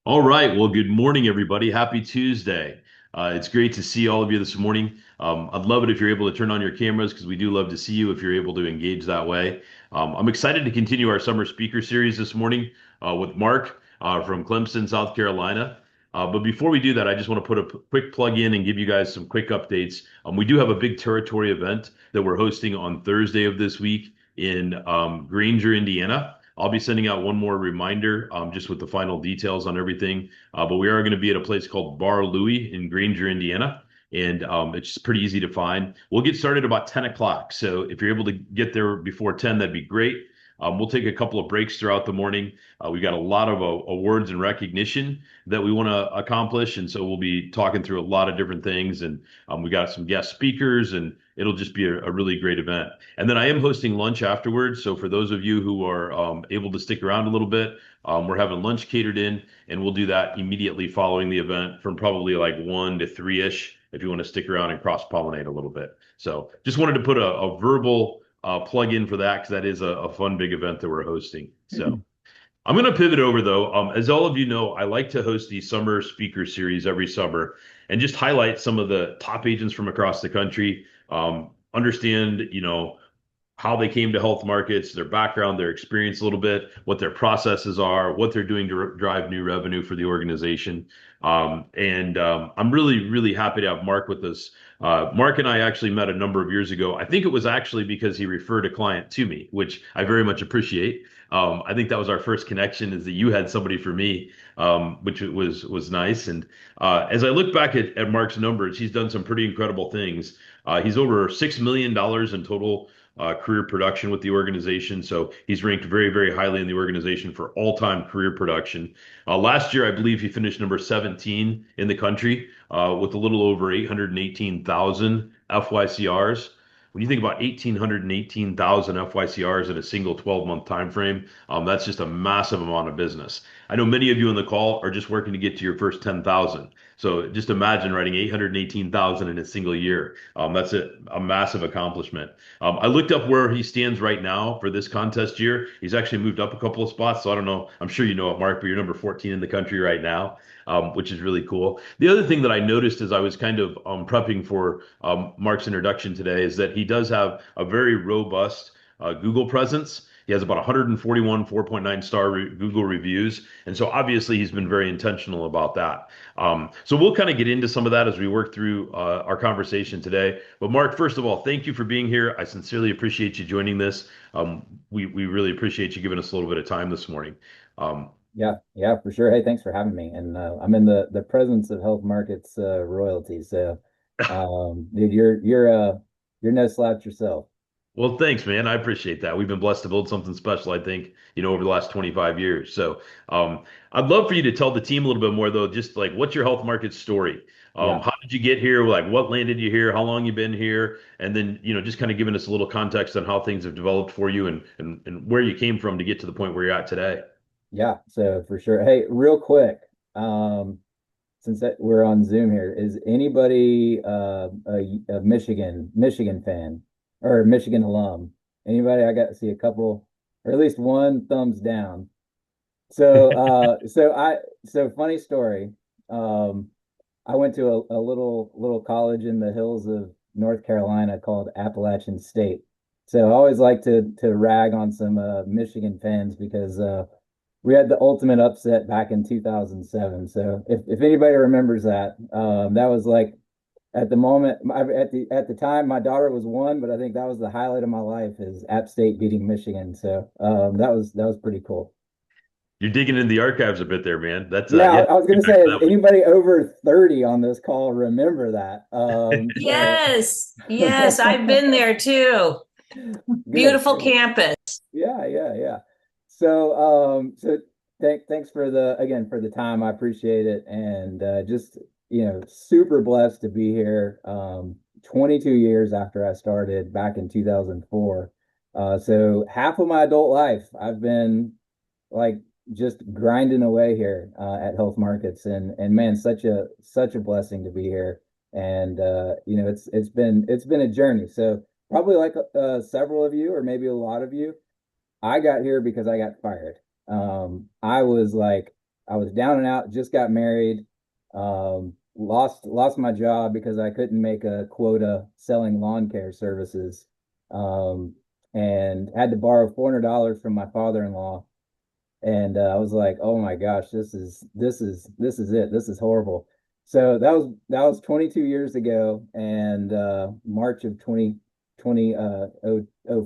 All right. Well, good morning, everybody. Happy Tuesday. It's great to see all of you this morning. I'd love it if you're able to turn on your cameras because we do love to see you if you're able to engage that way. I'm excited to continue our summer speaker series this morning with Mark from Clemson, South Carolina. But before we do that, I just want to put a quick plug in and give you guys some quick updates. We do have a big territory event that we're hosting on Thursday of this week in Granger, Indiana. I'll be sending out one more reminder just with the final details on everything. But we are going to be at a place called Bar Louie in Granger, Indiana. And it's pretty easy to find. We'll get started about 10 o'clock. So if you're able to get there before 10, that'd be great. We'll take a couple of breaks throughout the morning. We've got a lot of awards and recognition that we want to accomplish. And so we'll be talking through a lot of different things. And we got some guest speakers, and it'll just be a really great event. And then I am hosting lunch afterwards. So for those of you who are able to stick around a little bit, we're having lunch catered in, and we'll do that immediately following the event from probably like 1 to 3-ish if you want to stick around and cross pollinate a little bit. So just wanted to put a verbal plug in for that because that is a fun big event that we're hosting. So I'm going to pivot over though. As all of you know, I like to host the summer speaker series every summer and just highlight some of the top agents from across the country. Understand, how they came to health markets, their background, their experience a little bit, what their processes are, what they're doing to drive new revenue for the organization. And I'm really, really happy to have Mark with us. Mark and I actually met a number of years ago. I think it was actually because he referred a client to me, which I very much appreciate. I think that was our first connection, is that you had somebody for me, which was nice. And as I look back at Mark's numbers, he's done some pretty incredible things. He's over $6 million in total career production with the organization. So he's ranked very, very highly in the organization for all-time career production. Last year, I believe he finished number 17 in the country with a little over 818,000 FYCRs. When you think about 1,818,000 FYCRs in a single 12-month time frame, that's just a massive amount of business. I know many of you on the call are just working to get to your first 10,000. So just imagine writing 818,000 in a single year. That's a massive accomplishment. I looked up where he stands right now for this contest year. He's actually moved up a couple of spots. So I don't know. I'm sure you know it, Mark, but you're number 14 in the country right now, which is really cool. The other thing that I noticed as I was kind of prepping for Mark's introduction today is that he does have a very robust Google presence. He has about 141 4.9 star Google reviews. And so obviously he's been very intentional about that. So we'll kind of get into some of that as we work through our conversation today. But Mark, first of all, thank you for being here. I sincerely appreciate you joining this. We really appreciate you giving us a little bit of time this morning. Um, Yeah, yeah, for sure. Hey, thanks for having me. And I'm in the presence of health markets royalty. So, dude, you're no slouch yourself. well, thanks, man. I appreciate that. We've been blessed to build something special, I think, over the last 25 years. So, I'd love for you to tell the team a little bit more, though, just like what's your health market story? Yeah, How did you get here? Like, what landed you here? How long you been here? And then, just kind of giving us a little context on how things have developed for you and where you came from to get to the point where you're at today. yeah. So for sure. Hey, real quick, um, since we're on Zoom here, is anybody a Michigan fan or Michigan alum? Anybody? I got to see a couple, or at least one thumbs down. So funny story. Um, I went to a little college in the hills of North Carolina called Appalachian State. So I always like to rag on some Michigan fans because we had the ultimate upset back in 2007. So if anybody remembers that, that was like at the moment at the time my daughter was one, but I think that was the highlight of my life is App State beating Michigan. So that was pretty cool. You're digging in the archives a bit there, man. That's Yeah, yeah, I was gonna get back say, to is that one. anybody over 30 on this call remember that? Yes, yes, I've been there too. Good, Beautiful good. campus. Yeah, yeah, yeah. So thanks for the time. I appreciate it, and just super blessed to be here. 22 years after I started back in 2004. So half of my adult life, I've been like just grinding away here at Health Markets, and man, such a blessing to be here. And it's been a journey. So probably like several of you, or maybe a lot of you, I got here because I got fired. I was like, I was down and out, just got married, lost my job because I couldn't make a quota selling lawn care services, um, and had to borrow $400 from my father-in-law. And I was like, oh my gosh, this is it. This is horrible. So that was 22 years ago, and March of 2020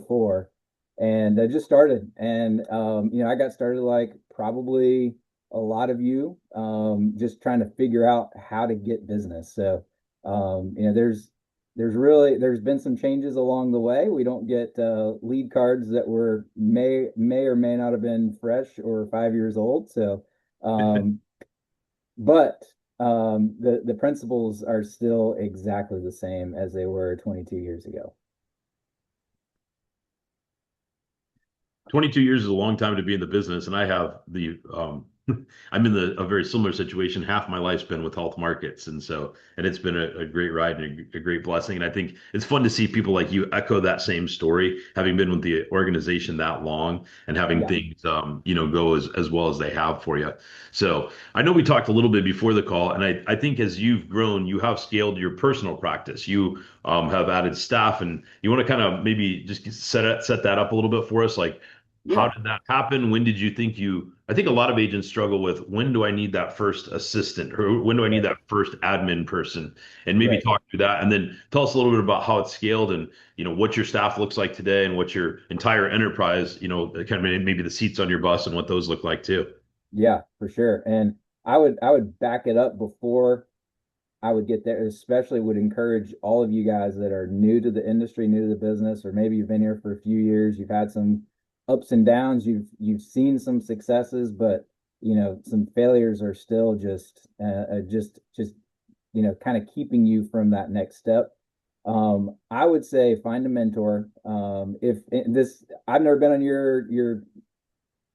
04, and I just started. And I got started like probably a lot of you, just trying to figure out how to get business. So there's been some changes along the way. We don't get lead cards that were may or may not have been fresh or 5 years old. So, um, but the principles are still exactly the same as they were 22 years ago. 22 years is a long time to be in the business, and I have the I'm in a very similar situation. Half my life's been with health markets, and it's been a great ride and a great blessing. And I think it's fun to see people like you echo that same story, having been with the organization that long and having Yeah, things go as well as they have for you. So I know we talked a little bit before the call, and I think as you've grown, you have scaled your personal practice. You have added staff, and you want to kind of maybe just set that up a little bit for us, like how yeah, did that happen? When did you think I think a lot of agents struggle with when do I need that first assistant or when do I need right, that first admin person? And maybe right. talk through that and then tell us a little bit about how it's scaled and, what your staff looks like today and what your entire enterprise, kind of maybe the seats on your bus and what those look like too. Yeah, for sure. And I would back it up before I would get there, especially would encourage all of you guys that are new to the industry, new to the business, or maybe you've been here for a few years, you've had some ups and downs, you've seen some successes, but some failures are still just kind of keeping you from that next step. I would say find a mentor. If this, I've never been on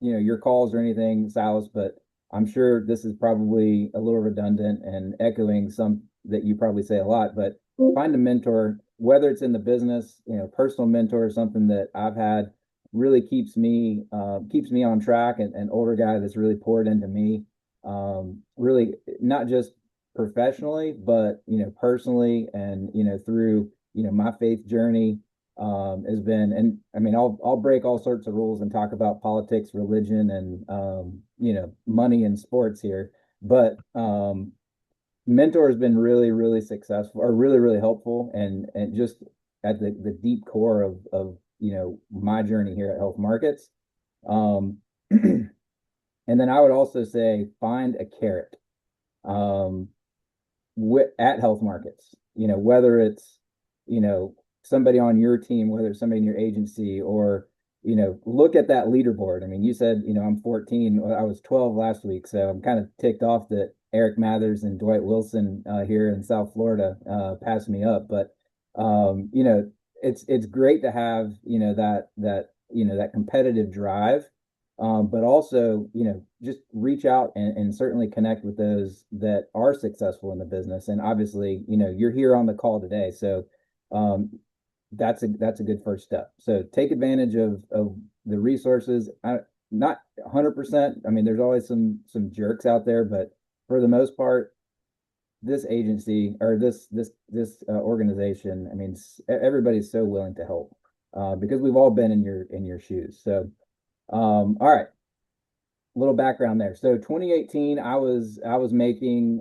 your calls or anything, Silas, but I'm sure this is probably a little redundant and echoing some that you probably say a lot, but find a mentor, whether it's in the business, personal mentor, something that I've had really keeps me on track, and an older guy that's really poured into me, really not just professionally, but personally, and through my faith journey, has been. And I mean, I'll break all sorts of rules and talk about politics, religion, and money and sports here, but mentor has been really, really successful, or really, really helpful, and just at the deep core of my journey here at Health Markets. Um, and then I would also say find a carrot, um, at Health Markets. Whether it's somebody on your team, whether it's somebody in your agency, or look at that leaderboard. I mean, you said I'm 14. I was 12 last week, so I'm kind of ticked off that Eric Mathers and Dwight Wilson here in South Florida passed me up. But it's great to have that competitive drive, but also just reach out and certainly connect with those that are successful in the business. And obviously, you're here on the call today, so um, that's a good first step. So take advantage of the resources. Not 100%. I mean, there's always some jerks out there, but for the most part, this agency, or this organization, I mean, everybody's so willing to help, because we've all been in your shoes. So, all right, a little background there. So 2018, I was making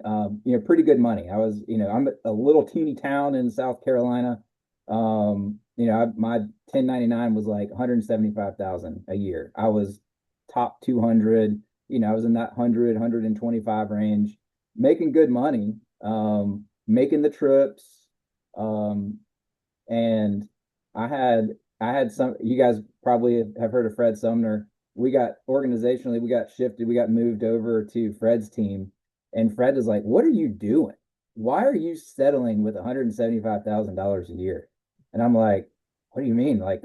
pretty good money. I'm a little teeny town in South Carolina. My 1099 was like 175,000 a year. I was top 200. I was in that 125 range, making good money, making the trips, um, and I had some. You guys probably have heard of Fred Sumner. We got shifted. We got moved over to Fred's team, and Fred is like, "What are you doing? Why are you settling with $175,000 a year?" And I'm like, "What do you mean? Like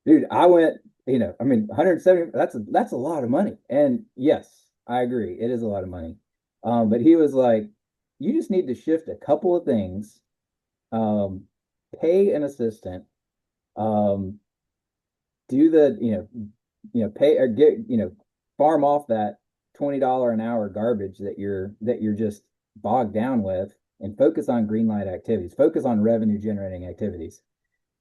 dude, I went, I mean, 170, that's a lot of money." And yes, I agree. It is a lot of money. But he was like, "You just need to shift a couple of things, um, pay an assistant, um, do the, pay or get, farm off that $20 an hour garbage that you're just bogged down with and focus on green light activities, focus on revenue generating activities.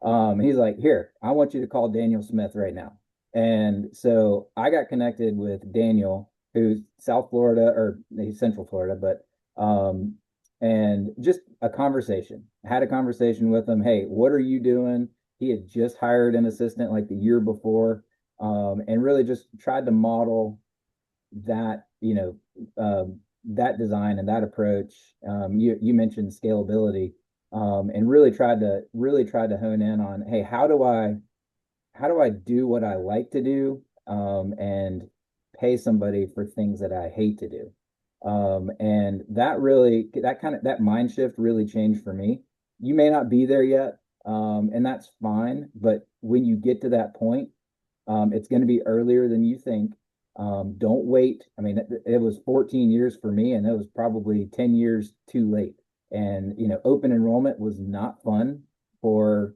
He's like, here, I want you to call Daniel Smith right now. And so I got connected with Daniel, who's South Florida, or he's Central Florida, but and just a conversation. I had a conversation with him. Hey, what are you doing? He had just hired an assistant like the year before, and really just tried to model that, that design and that approach. You mentioned scalability, and really tried to hone in on, hey, how do I do what I like to do, and pay somebody for things that I hate to do. And that mind shift really changed for me. You may not be there yet, and that's fine. But when you get to that point, it's going to be earlier than you think. Don't wait. I mean, it was 14 years for me, and it was probably 10 years too late. And, open enrollment was not fun for,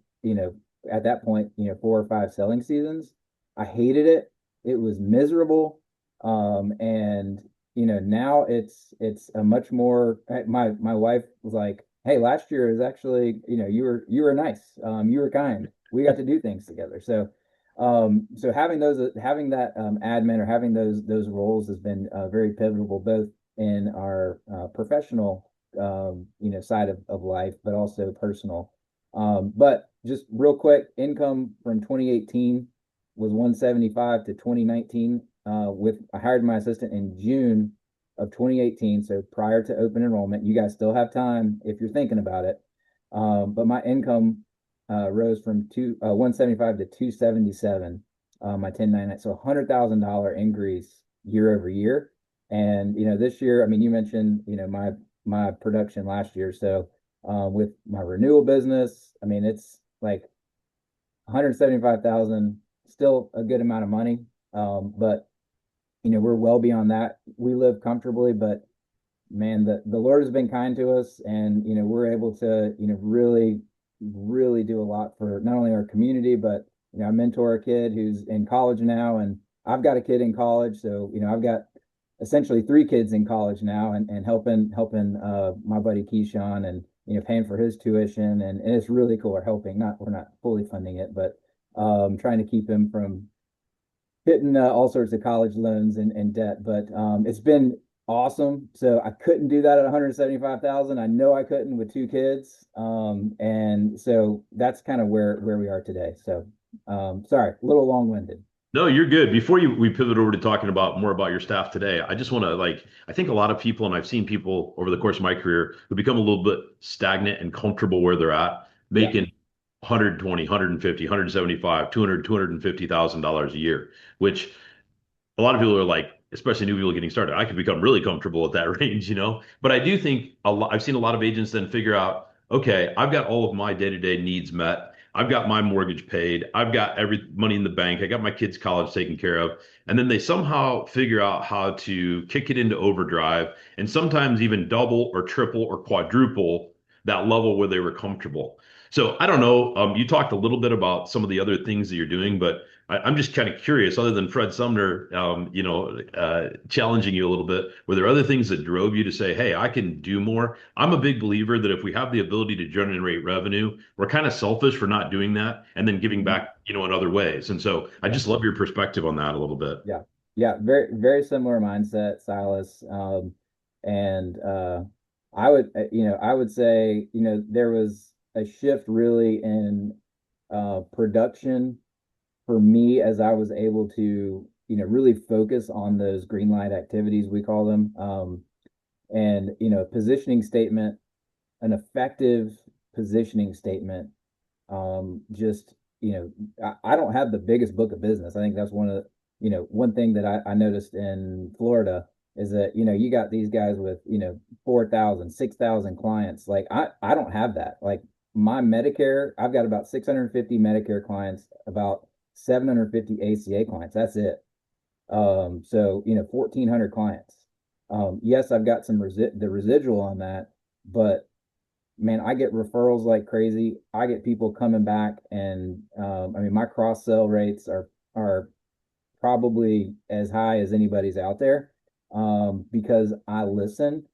at that point, 4 or 5 selling seasons. I hated it. It was miserable. And now it's a much more. My wife was like, "Hey, last year is actually, you were nice. You were kind. We got to do things together." So having that admin or having those roles has been very pivotal, both in our professional side of life, but also personal. But just real quick, income from 2018 was 175 to 2019. I hired my assistant in June of 2018, so prior to open enrollment. You guys still have time if you're thinking about it. But my income rose from 175 to 277, my 1099. So $100,000 increase year over year. And this year, I mean, you mentioned my production last year. So with my renewal business, I mean, it's like 175,000, still a good amount of money. But we're well beyond that. We live comfortably, but man, the Lord has been kind to us, and we're able to really do a lot for not only our community, but I mentor a kid who's in college now, and I've got a kid in college, so I've got essentially 3 kids in college now, and helping my buddy Keyshawn, and paying for his tuition, and it's really cool. We're not fully funding it, but trying to keep him from hitting all sorts of college loans and debt. But it's been awesome. So I couldn't do that at 175,000. I know I couldn't with 2 kids. And so that's kind of where we are today. So sorry, a little long-winded. No, you're good. Before we pivot over to talking about more about your staff today, I just want to I think a lot of people, and I've seen people over the course of my career who become a little bit stagnant and comfortable where they're at, Yeah. making 120, 150, 175, 200, $250,000 a year, which a lot of people are like, especially new people getting started, I could become really comfortable at that range. But I do think I've seen a lot of agents then figure out, okay, I've got all of my day-to-day needs met. I've got my mortgage paid. I've got every money in the bank. I got my kids' college taken care of. And then they somehow figure out how to kick it into overdrive and sometimes even double or triple or quadruple that level where they were comfortable. So I don't know. You talked a little bit about some of the other things that you're doing, but I'm just kind of curious, other than Fred Sumner, challenging you a little bit, were there other things that drove you to say, hey, I can do more? I'm a big believer that if we have the ability to generate revenue, we're kind of selfish for not doing that and then giving Mhm. back, in other ways. And so I Yeah. just love your perspective on that a little bit. Yeah. Yeah. Very, very similar mindset, Silas. And I would say, there was a shift really in production for me as I was able to, really focus on those green light activities, we call them. And, positioning statement, an effective positioning statement. Just, I don't have the biggest book of business. I think that's one thing that I noticed in Florida is that, you got these guys with, 4,000, 6,000 clients. Like I don't have that. Like my Medicare, I've got about 650 Medicare clients, about 750 ACA clients. That's it. So 1,400 clients. Yes, I've got the residual on that, but man, I get referrals like crazy. I get people coming back, and I mean, my cross sell rates are probably as high as anybody's out there. because I listen.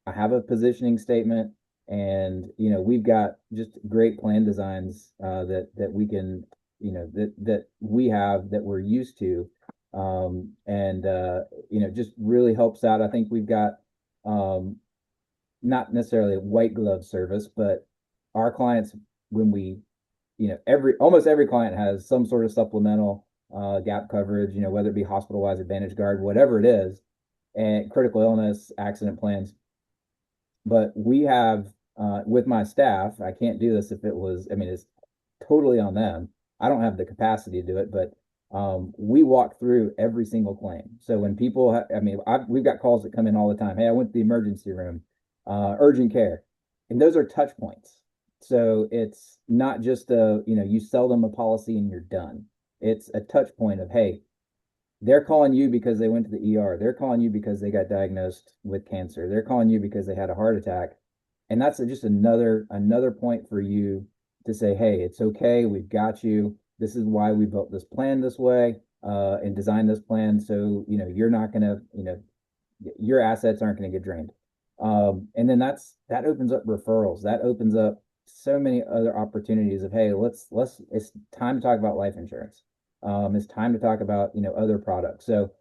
I have a positioning statement, and we've got just great plan designs that we can, that we have that we're used to, and just really helps out. I think we've got um, not necessarily a white glove service, but our clients, when we, every almost every client has some sort of supplemental gap coverage, whether it be hospital-wise, Advantage Guard, whatever it is, and critical illness, accident plans. But we have, with my staff, I can't do this if it was, I mean, it's totally on them. I don't have the capacity to do it, but we walk through every single claim. So when people, I mean, we've got calls that come in all the time. Hey, I went to the emergency room, urgent care, and those are touch points. So it's not just you sell them a policy and you're done. It's a touch point of, hey, they're calling you because they went to the ER. They're calling you because they got diagnosed with cancer. They're calling you because they had a heart attack. And that's just another point for you to say, hey, it's okay. We've got you. This is why we built this plan this way, and designed this plan. So, you're not going to, your assets aren't going to get drained. And then that opens up referrals. That opens up so many other opportunities of, hey, it's time to talk about life insurance. It's time to talk about, other products. So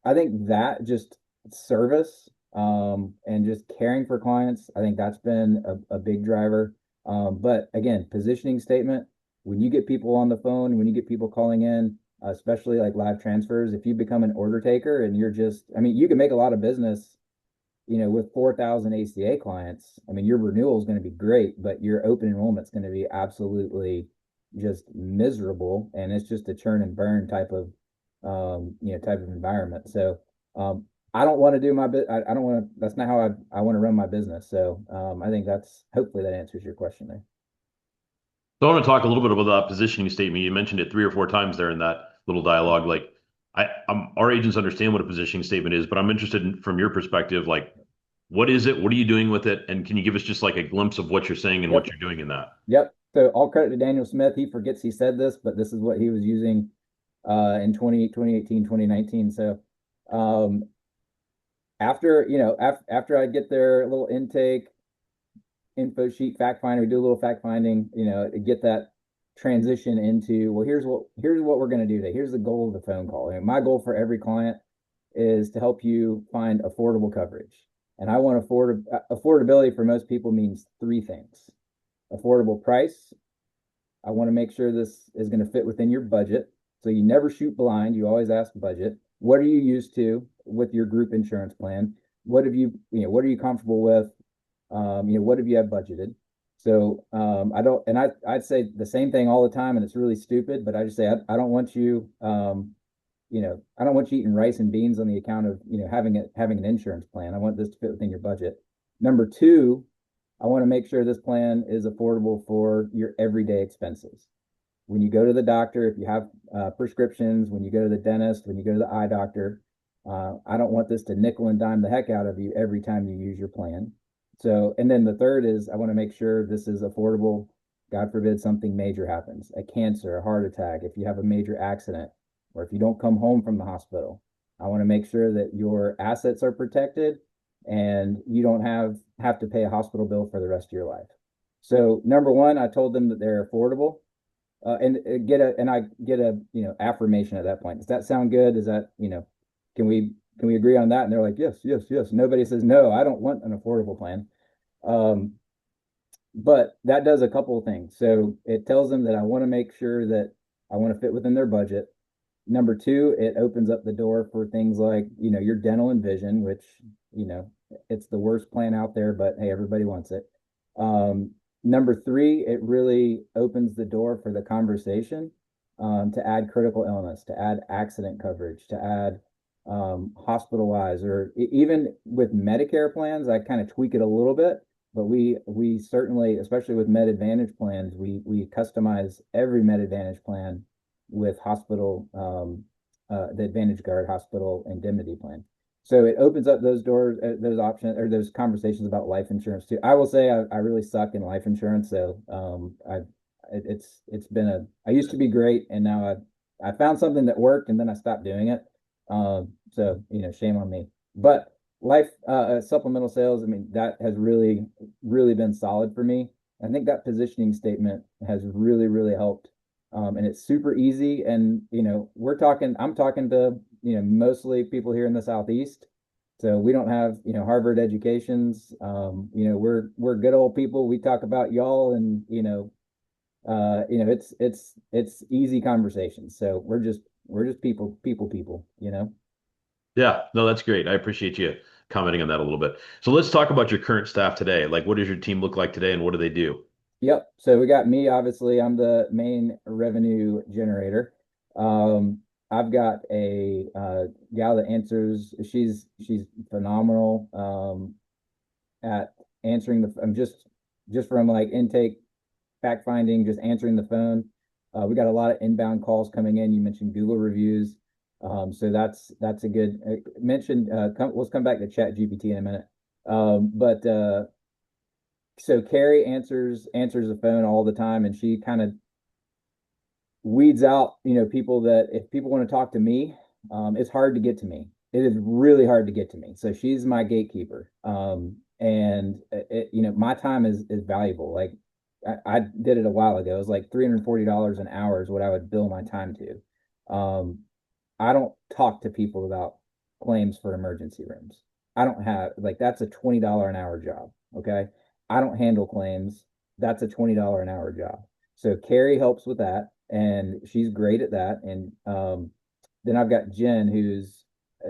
I think that just service, and just caring for clients, I think that's been a big driver. But again, positioning statement, when you get people on the phone, when you get people calling in, especially like live transfers, if you become an order taker and you're just, I mean, you can make a lot of business, with 4,000 ACA clients. I mean, your renewal is going to be great, but your open enrollment is going to be absolutely just miserable. And it's just a churn and burn type of environment. So, I don't want to do my bit. I don't want to, that's not how I want to run my business. So, I think hopefully that answers your question there. So I want to talk a little bit about that positioning statement. You mentioned it three or four times there in that little dialogue. Like, our agents understand what a positioning statement is, but I'm interested in, from your perspective, like, what is it? What are you doing with it? And can you give us just like a glimpse of what you're saying and what Yep. you're doing in that? Yep. So all credit to Daniel Smith. He forgets he said this, but this is what he was using in 2018, 2019. So um, after I get their little intake info sheet, fact finder, we do a little fact finding, get that transition into, well, here's what we're going to do today. Here's the goal of the phone call. And my goal for every client is to help you find affordable coverage. And I want affordability for most people means three things: affordable price. I want to make sure this is going to fit within your budget. So you never shoot blind. You always ask budget. What are you used to with your group insurance plan? What are you comfortable with? What have you have budgeted? So I don't, and I'd say the same thing all the time, and it's really stupid, but I just say, I don't want you, I don't want you eating rice and beans on the account of, having an insurance plan. I want this to fit within your budget. Number two, I want to make sure this plan is affordable for your everyday expenses. When you go to the doctor, if you have prescriptions, when you go to the dentist, when you go to the eye doctor, I don't want this to nickel and dime the heck out of you every time you use your plan. So, and then the third is I want to make sure this is affordable. God forbid something major happens, a cancer, a heart attack, if you have a major accident, or if you don't come home from the hospital. I want to make sure that your assets are protected and you don't have to pay a hospital bill for the rest of your life. So number one, I told them that they're affordable, and I get a affirmation at that point. Does that sound good? Is that can we agree on that? And they're like, yes, yes, yes. Nobody says no. I don't want an affordable plan. Um, but that does a couple of things. So it tells them that I want to make sure that I want to fit within their budget. Number two, it opens up the door for things like, your dental and vision, which, you know, it's the worst plan out there, but hey, everybody wants it. Number three, it really opens the door for the conversation, to add critical illness, to add accident coverage, to add hospitalized, or even with Medicare plans, I kind of tweak it a little bit, but we certainly, especially with Med Advantage plans, we customize every Med Advantage plan with the Advantage Guard hospital indemnity plan. So it opens up those doors, those options, or those conversations about life insurance too. I will say I really suck in life insurance, so it's been I used to be great, and now I found something that worked, and then I stopped doing it. So shame on me. But life supplemental sales, I mean, that has really been solid for me. I think that positioning statement has really helped. And it's super easy. And, I'm talking to, mostly people here in the Southeast. So we don't have, Harvard educations. We're good old people. We talk about y'all and, it's easy conversations. So we're just people. Yeah, no, that's great. I appreciate you commenting on that a little bit. So let's talk about your current staff today. Like, what does your team look like today, and what do they do? Yep. So we got me, obviously, I'm the main revenue generator. I've got a gal that answers, she's phenomenal at answering I'm just from like intake, fact finding, just answering the phone. We got a lot of inbound calls coming in. You mentioned Google reviews. So that's a good mentioned let's come back to Chat GPT in a minute. But so Carrie answers the phone all the time, and she kind of weeds out, people that if people want to talk to me, it's hard to get to me. It is really hard to get to me. So she's my gatekeeper. And my time is valuable. Like I did it a while ago. It was like $340 an hour is what I would bill my time to. I don't talk to people about claims for emergency rooms. I don't have like that's a $20 an hour job. Okay. I don't handle claims. That's a $20 an hour job. So Carrie helps with that, and she's great at that. And then I've got Jen, who's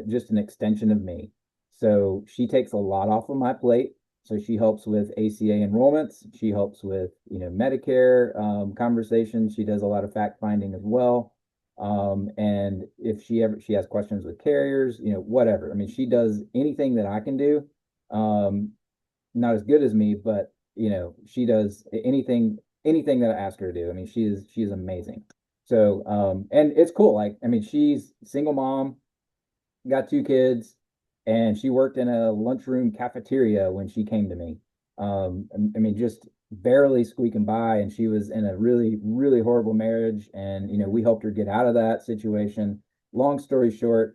just an extension of me. So she takes a lot off of my plate. So she helps with ACA enrollments. She helps with Medicare conversations. She does a lot of fact finding as well. And if she has questions with carriers, whatever. I mean, she does anything that I can do. Um, Not as good as me, but she does anything that I ask her to do. I mean, she's amazing. So, and it's cool. Like, I mean, she's single mom, got two kids, and she worked in a lunchroom cafeteria when she came to me. I mean, just barely squeaking by, and she was in a really horrible marriage, and we helped her get out of that situation. Long story short,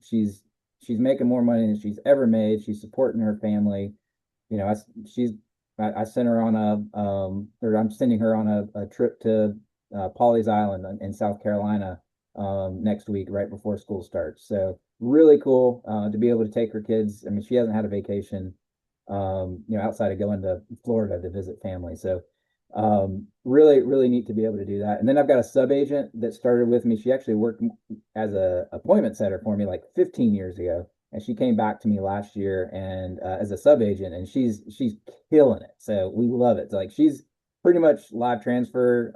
she's making more money than she's ever made. She's supporting her family. You know, I, she's I sent her on or I'm sending her on a trip to Pawleys Island in South Carolina next week, right before school starts. So really cool to be able to take her kids. I mean, she hasn't had a vacation, outside of going to Florida to visit family. So really neat to be able to do that. And then I've got a sub agent that started with me. She actually worked as a appointment setter for me like 15 years ago, and she came back to me last year and as a sub agent, and she's killing it. So we love it. It's like she's pretty much live transfer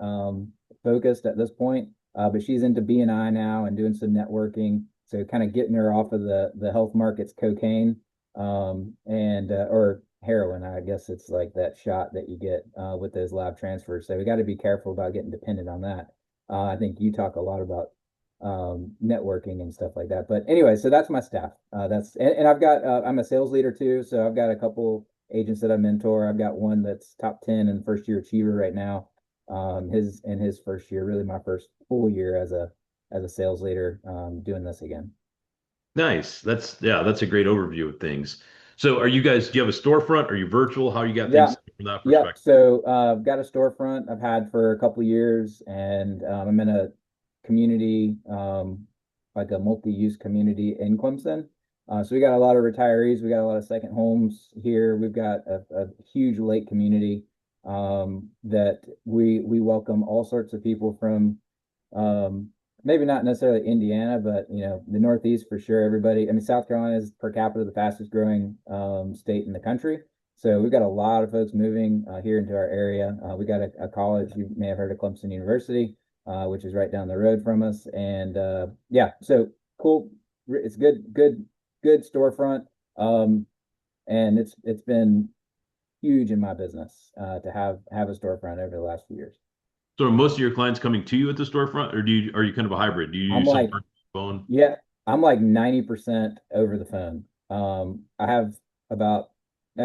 focused at this point, but she's into BNI now and doing some networking. So kind of getting her off of the health markets cocaine and or heroin. I guess it's like that shot that you get with those lab transfers. So we got to be careful about getting dependent on that. I think you talk a lot about networking and stuff like that. But anyway, so that's my staff. And I've got I'm a sales leader too, so I've got a couple agents that I mentor. I've got one that's top 10 and first year achiever right now. His first year, really my first full year as a sales leader, doing this again. Nice. That's a great overview of things. So, do you have a storefront? Are you virtual? How you got Yeah, things from that yep. perspective? So I've got a storefront I've had for a couple of years, and I'm in a community, like a multi-use community in Clemson. So we got a lot of retirees. We got a lot of second homes here. We've got a huge lake community that we welcome all sorts of people from um, maybe not necessarily Indiana, but the Northeast for sure. Everybody. I mean, South Carolina is per capita the fastest growing state in the country. So we've got a lot of folks moving here into our area. We got a college, you may have heard of Clemson University, which is right down the road from us. And yeah, so cool. It's good storefront. And it's been huge in my business to have a storefront over the last few years. So, are most of your clients coming to you at the storefront, or are you kind of a hybrid? Do you I'm use some like phone? Yeah, I'm like 90% over the phone. I have about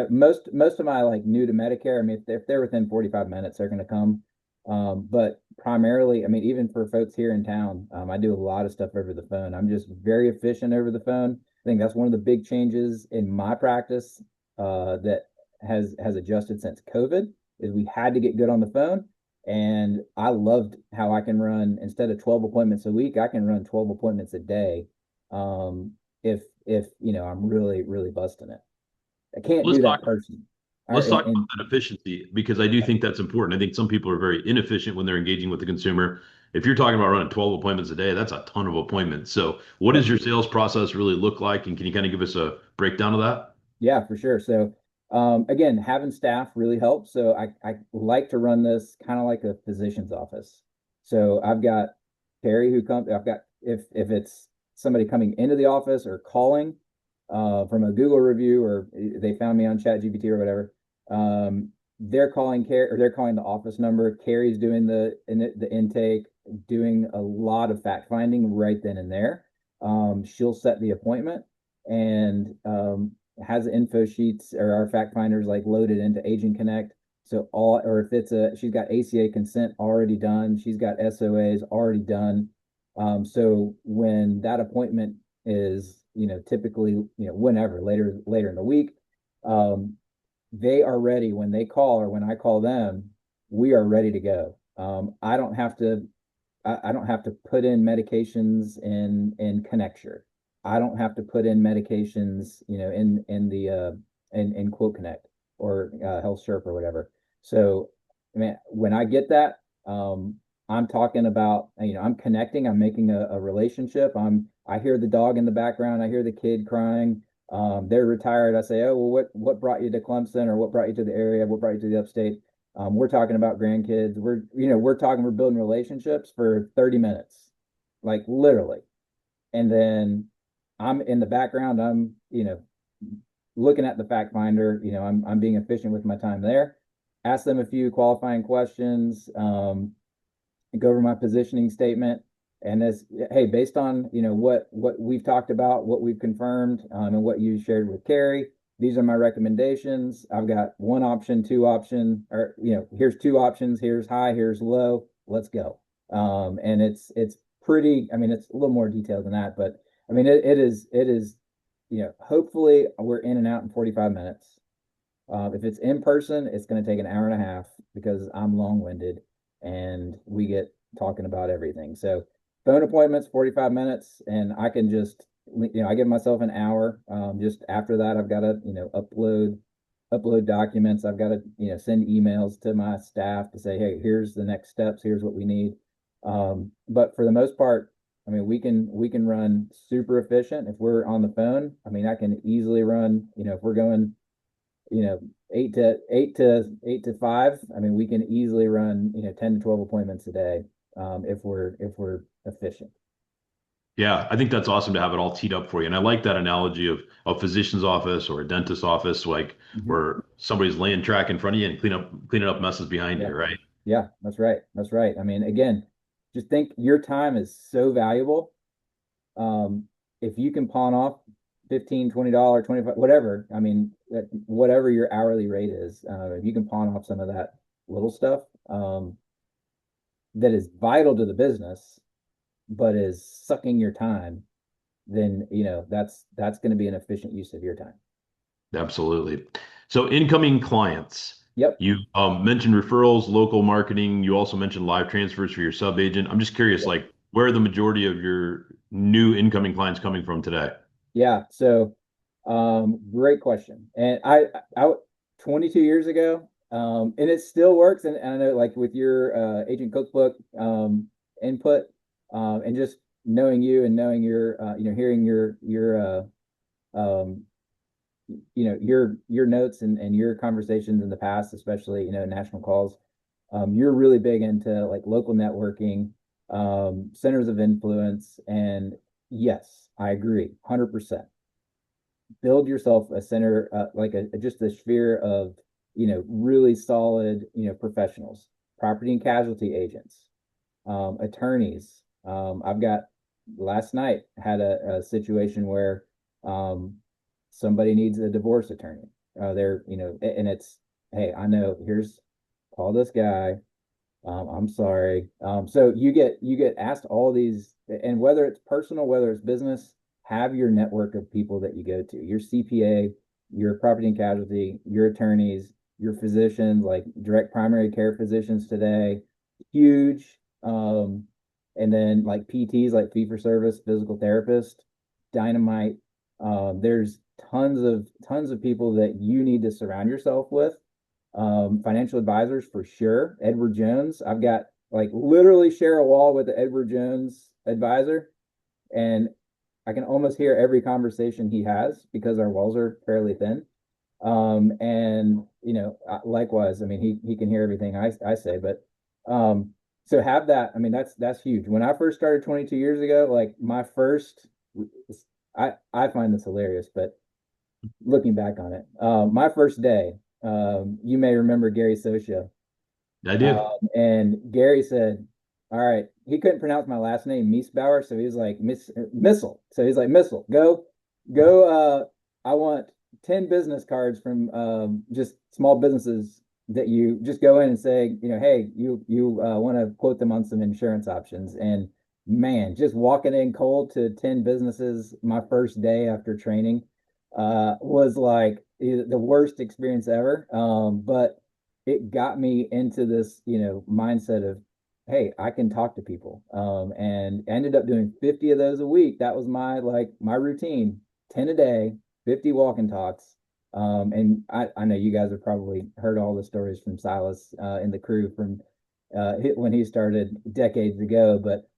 most of my like new to Medicare. I mean, if they're within 45 minutes, they're going to come. But primarily, I mean, even for folks here in town, I do a lot of stuff over the phone. I'm just very efficient over the phone. think that's one of the big changes in my practice that has adjusted since COVID is we had to get good on the phone. And I loved how I can run instead of 12 appointments a week, I can run 12 appointments a day. If I'm really, really busting it. I can't Let's do talk that person. Or, let's talk about and that efficiency because I do think that's important. I think some people are very inefficient when they're engaging with the consumer. If you're talking about running 12 appointments a day, that's a ton of appointments. So, what does yep. your sales process really look like? And can you kind of give us a breakdown of that? Yeah, for sure. So, again, having staff really helps. So I like to run this kind of like a physician's office. So I've got Carrie who comes. I've got if it's somebody coming into the office or calling from a Google review or they found me on ChatGPT or whatever. They're calling Carrie or they're calling the office number. Carrie's doing the intake, doing a lot of fact finding right then and there. She'll set the appointment and has the info sheets or our fact finders like loaded into Agent Connect. So all, or if she's got ACA consent already done, she's got SOAs already done. So when that appointment is, typically, whenever later in the week, um, they are ready when they call or when I call them, we are ready to go. I don't have to put in medications in Connecture. I don't have to put in medications, in Quote Connect or Health Sherp or whatever. So, I mean, when I get that, I'm talking about, I'm connecting, I'm making a relationship. I hear the dog in the background, I hear the kid crying. They're retired. I say, oh, well, what brought you to Clemson or what brought you to the area? What brought you to the upstate? We're talking about grandkids. We're building relationships for 30 minutes, like literally. And then I'm in the background, I'm, looking at the fact finder, I'm being efficient with my time there. Ask them a few qualifying questions, go over my positioning statement. And as hey, based on what we've talked about, what we've confirmed, and what you shared with Carrie, these are my recommendations. I've got one option, two option, or here's two options. Here's high, here's low. Let's go. And it's pretty. I mean, it's a little more detailed than that, but I mean, it is. Hopefully we're in and out in 45 minutes. If it's in person, it's going to take an hour and a half because I'm long-winded and we get talking about everything. So phone appointments, 45 minutes, and I can just, I give myself an hour. Just after that, I've got to, upload documents. I've got to, send emails to my staff to say, hey, here's the next steps. Here's what we need. But for the most part, I mean, we can run super efficient if we're on the phone. I mean, I can easily run, if we're going, 8 to 5. I mean, we can easily run, 10 to 12 appointments a day, if we're efficient. Yeah, I think that's awesome to have it all teed up for you. And I like that analogy of a physician's office or a dentist's office, like Mhm. where somebody's laying track in front of you and cleaning up messes behind Yeah. you, right? Yeah, that's right. That's right. I mean, again, just think your time is so valuable. Um, if you can pawn off 15, $20, 25, whatever, I mean, whatever your hourly rate is, if you can pawn off some of that little stuff, that is vital to the business, but is sucking your time, then, that's going to be an efficient use of your time. Absolutely. So incoming clients, Yep. you mentioned referrals, local marketing. You also mentioned live transfers for your sub agent. I'm just curious, Yep. like where are the majority of your new incoming clients coming from today? Yeah. So, great question. And I 22 years ago, and it still works. And I know, like with your agent cookbook input, and just knowing you and knowing your, hearing um, your notes and your conversations in the past, especially national calls. You're really big into like local networking, centers of influence, and yes, I agree, 100%. Build yourself a center, like just a sphere of really solid professionals, property and casualty agents, attorneys. I've got last night had a situation where um, somebody needs a divorce attorney. They're and it's hey, I know, here's, call this guy. I'm sorry. So you get asked all these, and whether it's personal, whether it's business, have your network of people that you go to, your CPA, your property and casualty, your attorneys, your physicians, like direct primary care physicians today, huge. And then like PTs, like fee for service, physical therapist, dynamite. There's tons of people that you need to surround yourself with. Financial advisors for sure. Edward Jones. I've got like literally share a wall with the Edward Jones advisor, and I can almost hear every conversation he has because our walls are fairly thin. And likewise, I mean, he can hear everything I say, but so have that. I mean, that's huge. When I first started 22 years ago, like my first, I find this hilarious, but looking back on it, my first day, you may remember Gary Socia. I do. And Gary said, all right, he couldn't pronounce my last name, Miesbauer. So he was like, Missile. So he's like, Missile, go. I want 10 business cards from just small businesses that you just go in and say, hey, you want to quote them on some insurance options. And man, just walking in cold to 10 businesses my first day after training was like the worst experience ever. But it got me into this, mindset of, hey, I can talk to people. And ended up doing 50 of those a week. That was my routine, 10 a day, 50 walk and talks. And I know you guys have probably heard all the stories from Silas and the crew from when he started decades ago. But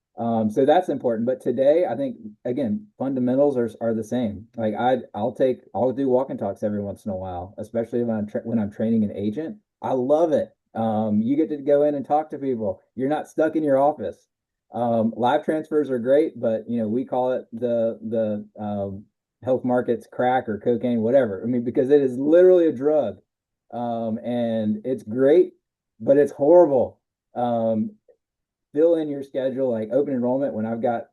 so that's important. But today, I think again, fundamentals are the same. Like I'll do walk and talks every once in a while, especially when I'm training an agent. I love it. You get to go in and talk to people. You're not stuck in your office. Live transfers are great, but we call it the health markets crack or cocaine, whatever. I mean, because it is literally a drug, and it's great, but it's horrible. Fill in your schedule like open enrollment when I've got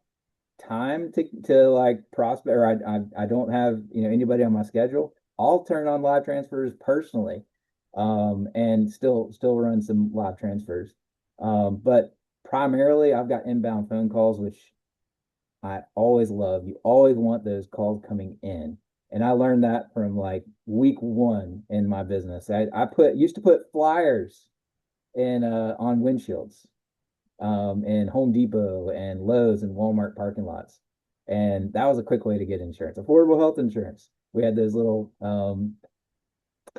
time to like prospect or I don't have anybody on my schedule. I'll turn on live transfers personally, and still run some live transfers. But primarily I've got inbound phone calls, which I always love. You always want those calls coming in. And I learned that from like week one in my business. I used to put flyers in on windshields in Home Depot and Lowe's and Walmart parking lots. And that was a quick way to get insurance, affordable health insurance. We had those little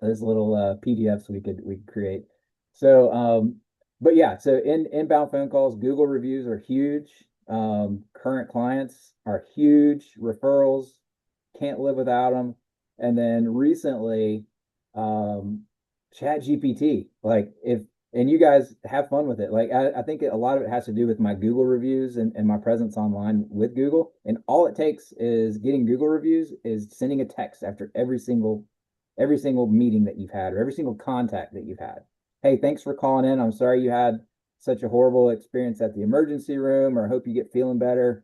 PDFs we could create. So, but yeah, so inbound phone calls, Google reviews are huge. Current clients are huge. Referrals, can't live without them. And then recently, Chat GPT, like if and you guys have fun with it. Like I think a lot of it has to do with my Google reviews and my presence online with Google. And all it takes is getting Google reviews is sending a text after every single meeting that you've had or every single contact that you've had. Hey, thanks for calling in. I'm sorry you had such a horrible experience at the emergency room, or I hope you get feeling better.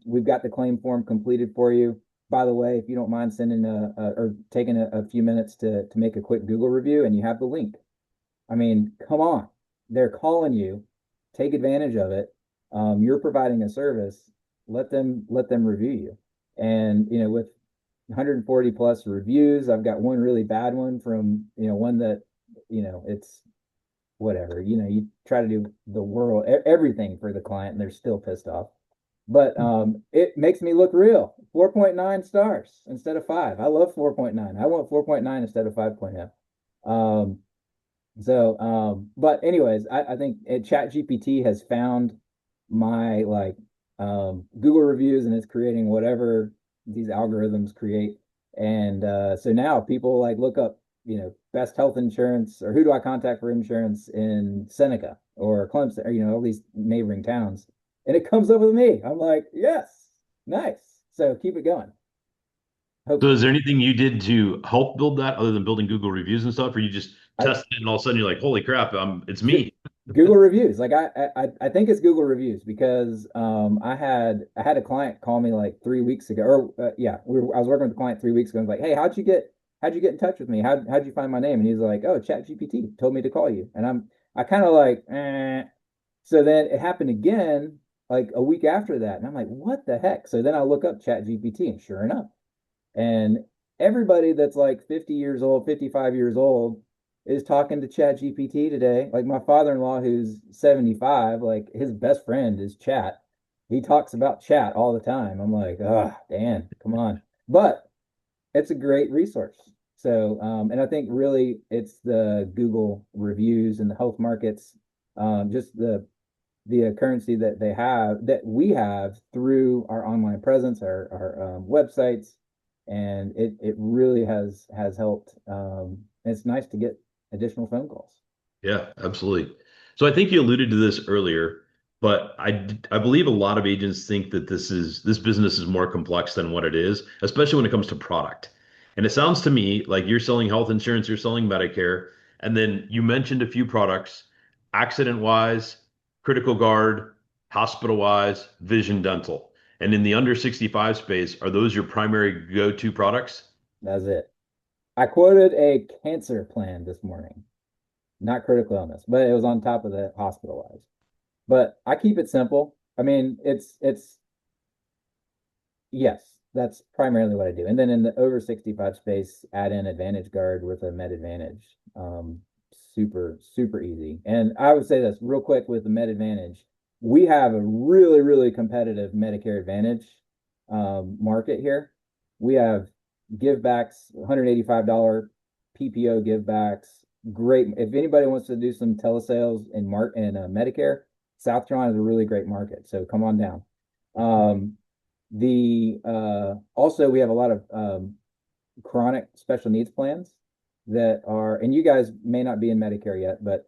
We've got the claim form completed for you. By the way, if you don't mind sending or taking a few minutes to make a quick Google review, and you have the link. I mean, come on. They're calling you. Take advantage of it. You're providing a service. Let them review you. And with 140 plus reviews, I've got one really bad one from one that it's whatever. You try to do the world everything for the client, and they're still pissed off. But it makes me look real. 4.9 stars instead of 5. I love 4.9. I want 4.9 instead of 5.0. But anyways, I think Chat GPT has found my Google reviews, and it's creating whatever these algorithms create. And so now people like look up, best health insurance, or who do I contact for insurance in Seneca or Clemson, or all these neighboring towns, and it comes up with me. I'm like, yes, nice. So keep it going. So is Hopefully. there anything you did to help build that other than building Google reviews and stuff, or you just I tested it and all of a sudden you're like, holy crap, it's me. Google reviews. Like I think it's Google reviews because I had a client call me like 3 weeks ago, or yeah, I was working with a client 3 weeks ago. I was like, hey, how'd you get in touch with me? How'd you find my name? And he's like, oh, Chat GPT told me to call you. And I kind of like, eh. So then it happened again like a week after that. And I'm like, what the heck? So then I look up Chat GPT, and sure enough, and everybody that's like 50 years old, 55 years old is talking to Chat GPT today. Like my father-in-law, who's 75, like his best friend is Chat. He talks about Chat all the time. I'm like, ah, Dan, come on. But it's a great resource. So, and I think really it's the Google reviews and the health markets, just the currency that they have that we have through our online presence, our websites, and it really has helped. It's nice to get additional phone calls. Yeah, absolutely. So I think you alluded to this earlier, but I believe a lot of agents think that this business is more complex than what it is, especially when it comes to product. And it sounds to me like you're selling health insurance, you're selling Medicare, and then you mentioned a few products, accident wise, critical guard, hospital wise, vision dental. And in the under 65 space, are those your primary go-to products? That's it. I quoted a cancer plan this morning, not critical illness, but it was on top of the hospitalized. But I keep it simple. I mean, it's yes, that's primarily what I do. And then in the over 65 space, add in Advantage Guard with a Med Advantage. Super easy. And I would say this real quick with the Med Advantage. We have a really competitive Medicare Advantage market here. We have givebacks, $185 PPO givebacks. Great. If anybody wants to do some telesales in Medicare, South Carolina is a really great market. So come on down. The Also we have a lot of chronic special needs plans that are, and you guys may not be in Medicare yet, but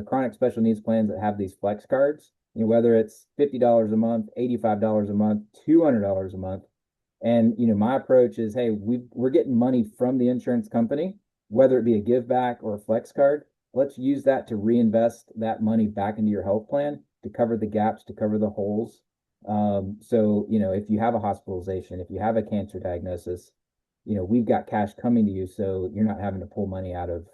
chronic special needs plans that have these flex cards, you know, whether it's $50 a month, $85 a month, $200 a month. And you know, my approach is, hey, we're getting money from the insurance company, whether it be a give back or a flex card. Let's use that to reinvest that money back into your health plan to cover the gaps, to cover the holes. So, you know, if you have a hospitalization, if you have a cancer diagnosis, you know, we've got cash coming to you, so you're not having to pull money out of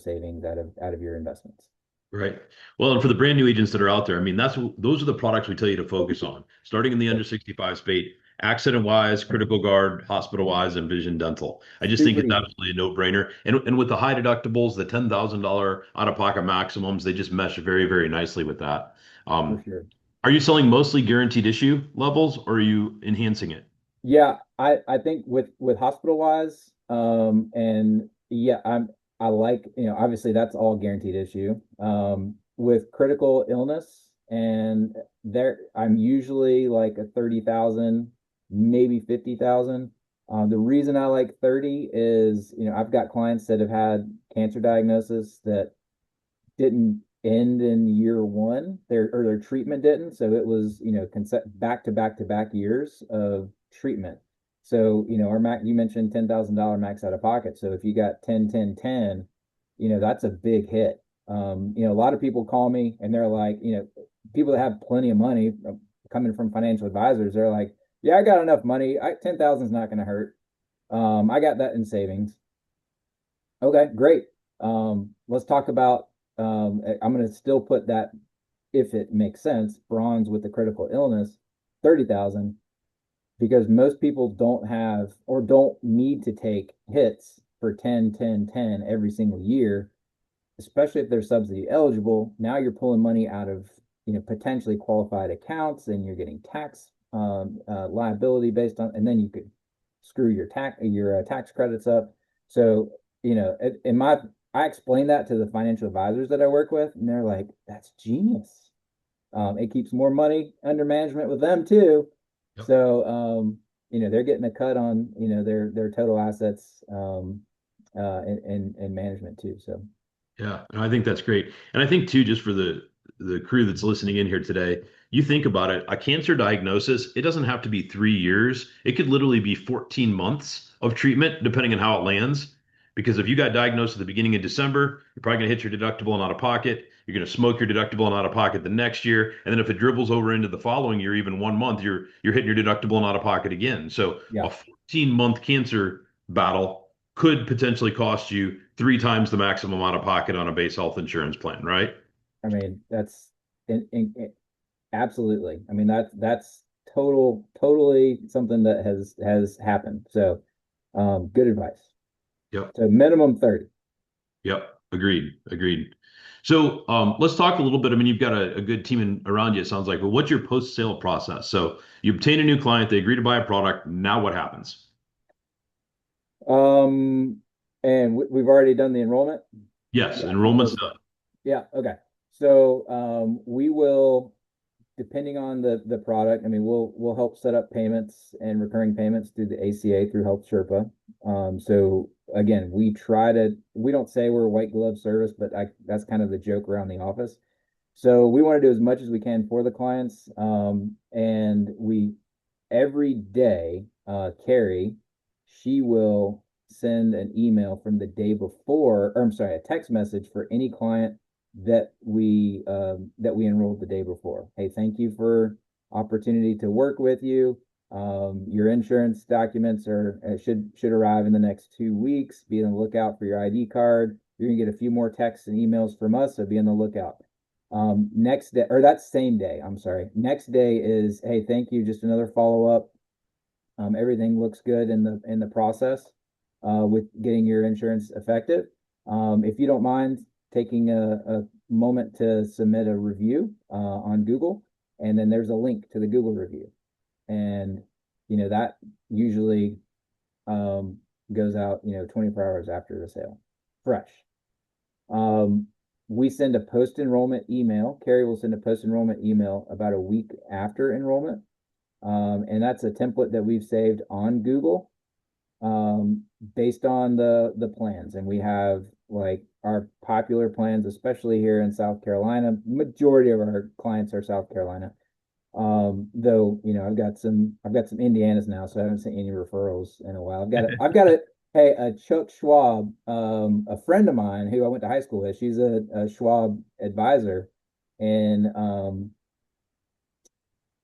savings, out of your investments. Right. Well, and for the brand new agents that are out there, I mean, those are the products we tell you to focus on, starting in the under Yep. 65 space, accident wise, critical guard, hospital wise, and vision dental. I just think Super it's easy absolutely a no-brainer. And with the high deductibles, the $10,000 out-of-pocket maximums, they just mesh very nicely with that. for Um, sure. are you selling mostly guaranteed issue levels or are you enhancing it? Yeah, I think with hospital wise, and yeah, I like, you know, obviously that's all guaranteed issue. With critical illness, and there I'm usually like a 30,000, maybe 50,000. The reason I like 30 is, you know, I've got clients that have had cancer diagnosis that didn't end in year one, their treatment didn't. So it was, you know, back to back years of treatment. So, you know, our max, you mentioned $10,000 max out of pocket. So if you got 10, you know, that's a big hit. You know, a lot of people call me and they're like, you know, people that have plenty of money coming from financial advisors, they're like, yeah, I got enough money. 10,000 is not going to hurt. I got that in savings. Okay, great. Let's talk about, I'm going to still put that, if it makes sense, bronze with the critical illness, 30,000, because most people don't have or don't need to take hits for 10 every single year, especially if they're subsidy eligible. Now you're pulling money out of, you know, potentially qualified accounts, and you're getting tax liability based on, and then you could screw your tax credits up. So, you know, in my I explain that to the financial advisors that I work with, and they're like, "That's genius." It keeps more money under management with them too. Yep. So, you know, they're getting a cut on, you know, their total assets, and management too. So, Yeah, and I think that's great. And I think too, just for the crew that's listening in here today, you think about it, a cancer diagnosis, it doesn't have to be 3 years. It could literally be 14 months of treatment, depending on how it lands. Because if you got diagnosed at the beginning of December, you're probably gonna hit your deductible and out of pocket. You're gonna smoke your deductible and out of pocket the next year. And then if it dribbles over into the following year, even 1 month, you're hitting your deductible and out of pocket again. So yeah, a 14-month cancer battle could potentially cost you 3 times the maximum out of pocket on a base health insurance plan, right? I mean, that's in, Absolutely. I mean, that's totally something that has happened. So, good advice. Yep. So minimum 30. Yep. Agreed. Agreed. So let's talk a little bit. I mean, you've got a good team around you, it sounds like. But what's your post-sale process? So you obtain a new client, they agree to buy a product. Now what happens? Um, and we've already done the enrollment. Yes, Yeah, for the enrollment's post. done. Yeah, okay. So, we will, depending on the product, I mean, we'll help set up payments and recurring payments through the ACA through Health Sherpa. So again, we don't say we're a white glove service, but that's kind of the joke around the office. So we want to do as much as we can for the clients. And we every day, Carrie, she will send an email from the day before, or I'm sorry, a text message for any client that we enrolled the day before. Hey, thank you for opportunity to work with you. Your insurance documents should arrive in the next 2 weeks. Be on the lookout for your ID card. You're gonna get a few more texts and emails from us, so be on the lookout. Next day, or that same day, I'm sorry. Next day is, hey, thank you, just another follow up. Everything looks good in the process with getting your insurance effective. If you don't mind taking a moment to submit a review on Google, and then there's a link to the Google review, and that usually um, goes out 24 hours after the sale, fresh. Um, we send a post enrollment email. Carrie will send a post enrollment email about a week after enrollment. And that's a template that we've saved on Google based on the plans. And we have like our popular plans, especially here in South Carolina. Majority of our clients are South Carolina. Though, I've got some Indianas now, so I haven't seen any referrals in a while. Hey, Chuck Schwab, a friend of mine who I went to high school with, she's a Schwab advisor, and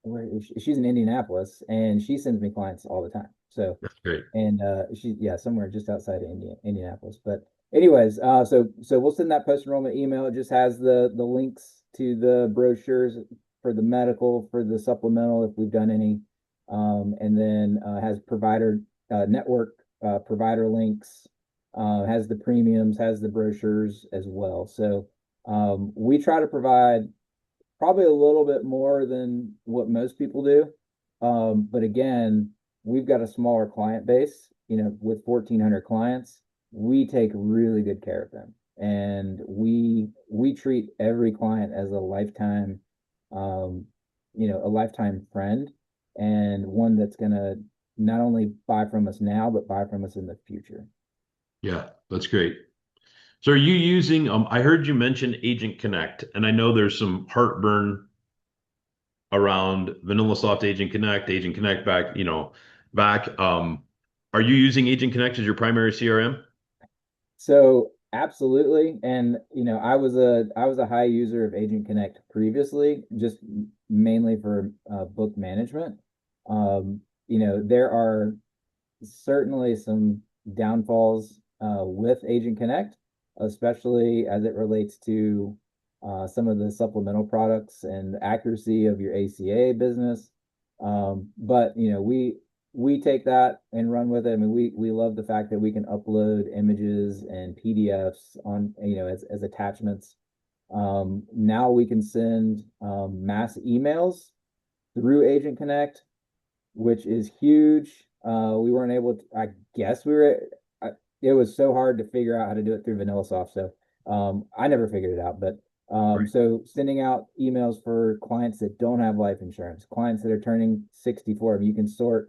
where is she? She's in Indianapolis, and she sends me clients all the time. So, That's great. and yeah, somewhere just outside of Indianapolis. But anyways, so we'll send that post enrollment email. It just has the links to the brochures for the medical, for the supplemental if we've done any, and then has provider network provider links, has the premiums, has the brochures as well. So we try to provide probably a little bit more than what most people do. But again, we've got a smaller client base, with 1,400 clients. We take really good care of them. And we treat every client as um, a lifetime friend and one that's gonna not only buy from us now, but buy from us in the future. Yeah, that's great. So are you using, I heard you mention Agent Connect, and I know there's some heartburn around VanillaSoft Agent Connect back. Are you using Agent Connect as your primary CRM? So absolutely, and I was a high user of Agent Connect previously, just mainly for book management. There are certainly some downfalls with Agent Connect, especially as it relates to some of the supplemental products and accuracy of your ACA business. But we take that and run with it. I mean, we love the fact that we can upload images and PDFs on as attachments. Now we can send mass emails through Agent Connect, which is huge. We weren't able to, I guess it was so hard to figure out how to do it through VanillaSoft. So I never figured it out. But Right. so sending out emails for clients that don't have life insurance, clients that are turning 64, you can sort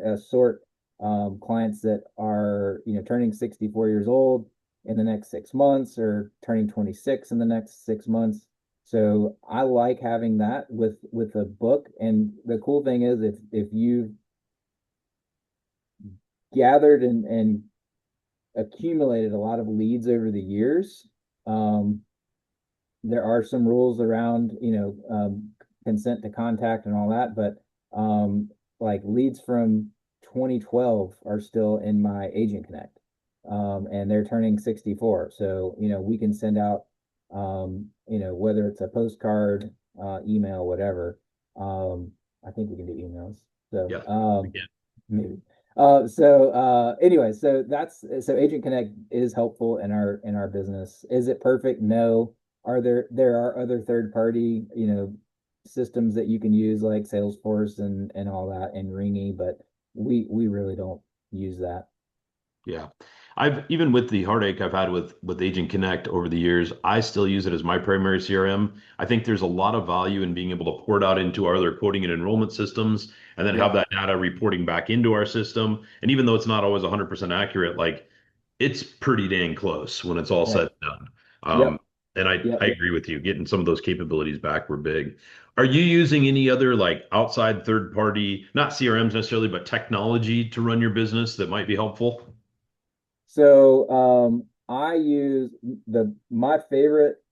clients that are, turning 64 years old in the next 6 months or turning 26 in the next 6 months. So I like having that with a book. And the cool thing is if you gathered and accumulated a lot of leads over the years. There are some rules around, consent to contact and all that, but like leads from 2012 are still in my Agent Connect, and they're turning 64. So, we can send out, whether it's a postcard, email, whatever. I think we can do emails. So, Yeah. Again. maybe. Anyway, so Agent Connect is helpful in our business. Is it perfect? No. There are other third party, systems that you can use like Salesforce and all that and Ringy, but we really don't use that. Yeah. I've even with the heartache I've had with Agent Connect over the years, I still use it as my primary CRM. I think there's a lot of value in being able to port out into our other quoting and enrollment systems and then have Yep. that data reporting back into our system. And even though it's not always 100% accurate, like it's pretty dang close when it's all Right. said and done. Um, Yep. and Yep. I agree with you. Getting some of those capabilities back were big. Are you using any other like outside third party, not CRMs necessarily, but technology to run your business that might be helpful? So I use the my favorite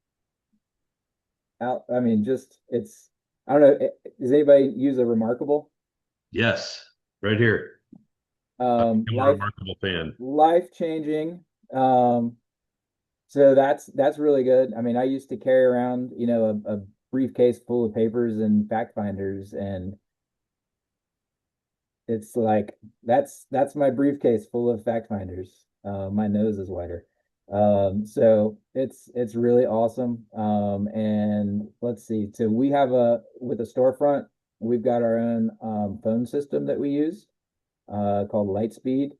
out. I mean, just it's I don't know. Does anybody use a Remarkable? Yes, right here. I'm a Life remarkable fan. life changing. Um, so that's really good. I mean, I used to carry around, a briefcase full of papers and fact finders, and it's like that's my briefcase full of fact finders. My nose is wider. So it's really awesome. And let's see. So we have a with a storefront, we've got our own phone system that we use called Lightspeed.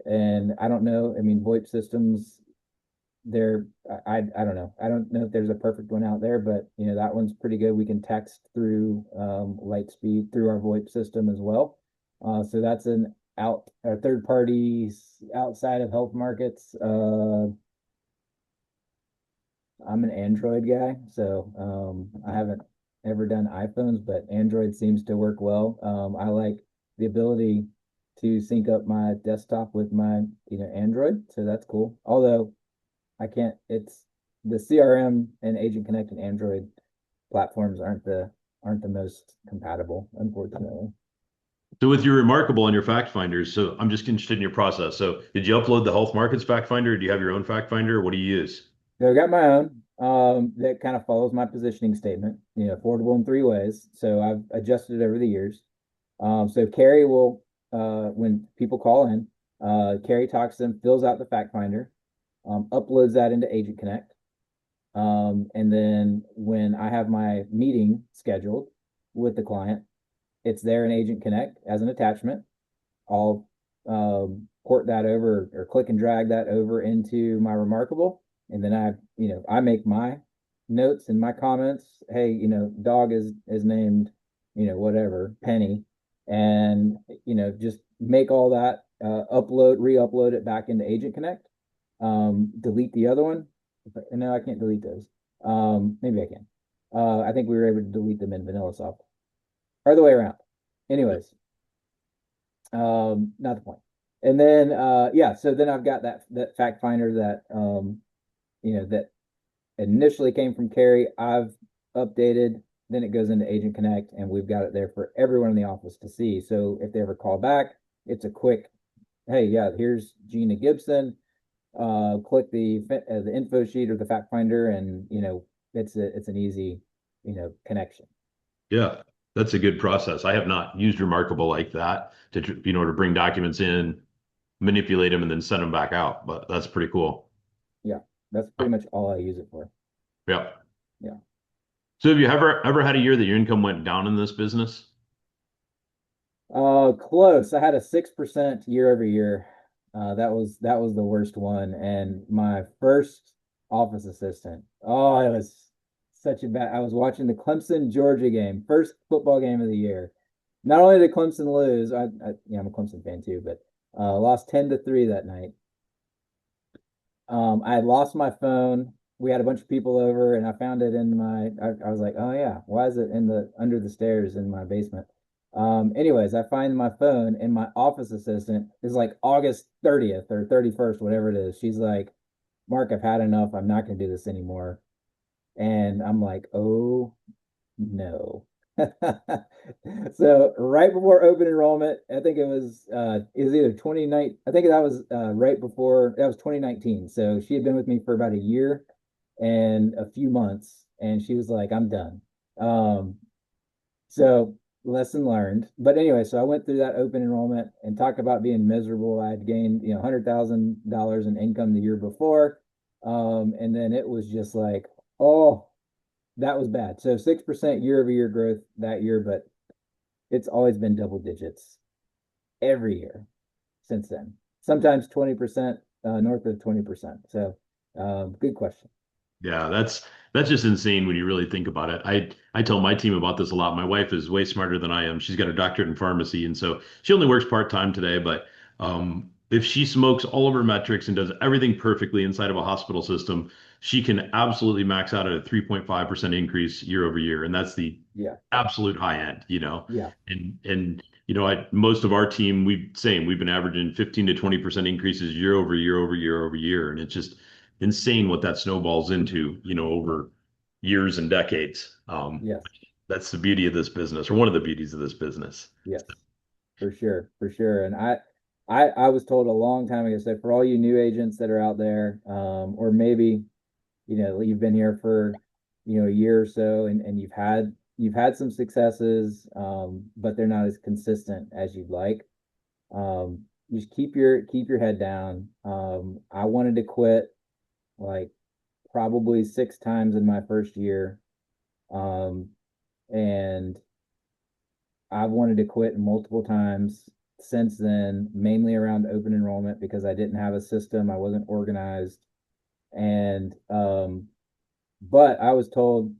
And I don't know. I mean, VoIP systems. They're I don't know. I don't know if there's a perfect one out there, but that one's pretty good. We can text through Lightspeed through our VoIP system as well. So that's an out a third parties outside of health markets. I'm an Android guy, so I haven't ever done iPhones, but Android seems to work well. I like the ability to sync up my desktop with my Android, so that's cool. Although I can't. It's the CRM and Agent Connect and Android platforms aren't the most compatible, unfortunately. So with your remarkable and your fact finders, so I'm just interested in your process. So did you upload the health markets fact finder? Do you have your own fact finder? What do you use? So I got my own that kind of follows my positioning statement, affordable in three ways. So I've adjusted it over the years. So Carrie will, when people call in, Carrie talks to them, fills out the fact finder, uploads that into Agent Connect. And then when I have my meeting scheduled with the client, it's there in Agent Connect as an attachment. I'll port that over or click and drag that over into my Remarkable, and then I make my notes and my comments. Hey, dog is named, whatever Penny, and just make all that re-upload it back into Agent Connect. Delete the other one. No, I can't delete those. Maybe I can. I think we were able to delete them in VanillaSoft. Or the way around. Anyways, not the point. And then yeah, so then I've got that fact finder that that initially came from Carrie. I've updated, then it goes into Agent Connect, and we've got it there for everyone in the office to see. So if they ever call back, it's a quick, hey, yeah, here's Gina Gibson. Click the info sheet or the fact finder, and it's an easy connection. Yeah, that's a good process. I have not used Remarkable like that to bring documents in, manipulate them, and then send them back out. But that's pretty cool. Yeah, that's Uh, pretty much all I use it for. Yeah. Yeah. So have you ever had a year that your income went down in this business? Close. I had a 6% year over year. That was the worst one. And my first office assistant. Oh, it was such a bad. I was watching the Clemson Georgia game, first football game of the year. Not only did Clemson lose, yeah, I'm a Clemson fan too, but lost 10-3 that night. I had lost my phone. We had a bunch of people over, and I found it in I was like, oh yeah, why is it in the under the stairs in my basement? Anyways, I find my phone, and my office assistant is like August 30th or 31st, whatever it is. She's like, Mark, I've had enough. I'm not going to do this anymore. And I'm like, oh no. So right before open enrollment, I think it was either 29, I think that was right before that was 2019. So she had been with me for about a year and a few months, and she was like, I'm done. Um, So lesson learned. But anyway, so I went through that open enrollment and talked about being miserable. I had gained, $100,000 in income the year before. And then it was just like, oh, that was bad. So 6% year over year growth that year, but it's always been double digits every year since then. Sometimes 20%, north of 20%. So good question. Yeah, that's just insane when you really think about it. I tell my team about this a lot. My wife is way smarter than I am. She's got a doctorate in pharmacy, and so she only works part-time today, but if she smokes all of her metrics and does everything perfectly inside of a hospital system, she can absolutely max out at a 3.5% increase year over year, and that's the Yeah. absolute high end, you know. Yeah. And most of our team, we've been averaging 15 to 20% increases year over year over year over year, and it's just insane what that snowballs into, over years and decades. Yes. That's the beauty of this business, or one of the beauties of this business. Yes. For sure, for sure. And I was told a long time ago, so for all you new agents that are out there, or maybe, you've been here for, a year or so and you've had some successes, but they're not as consistent as you'd like. Just keep your head down. I wanted to quit like probably 6 times in my first year. Um, and I've wanted to quit multiple times since then, mainly around open enrollment because I didn't have a system, I wasn't organized, and but I was told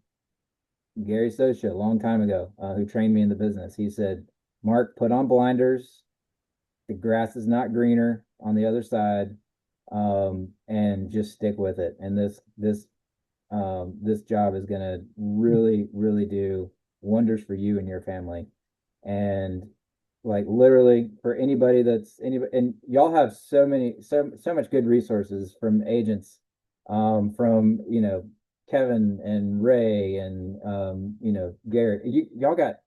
Gary Socia a long time ago, who trained me in the business. He said, "Mark, put on blinders. The grass is not greener on the other side, and just stick with it. And this job is going to really, really do wonders for you and your family." And like literally for anybody that's anybody, and y'all have so much good resources from agents, from Kevin and Ray and Garrett. Y'all got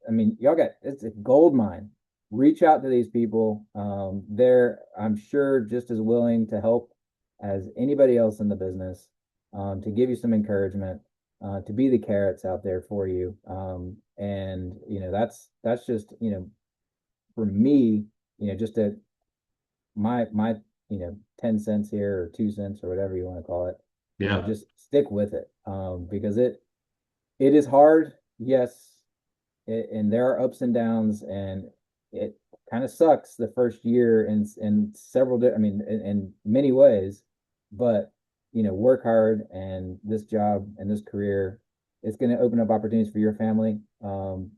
it's a gold mine. Reach out to these people. They're, I'm sure, just as willing to help as anybody else in the business, to give you some encouragement, to be the carrots out there for you. And that's just, for me, just a my 10 cents here or 2 cents or whatever you want to call it. Yeah. Just stick with it, because it is hard, yes, and there are ups and downs, and it kind of sucks the first year in several I mean in many ways, but work hard, and this job and this career, it's going to open up opportunities for your family,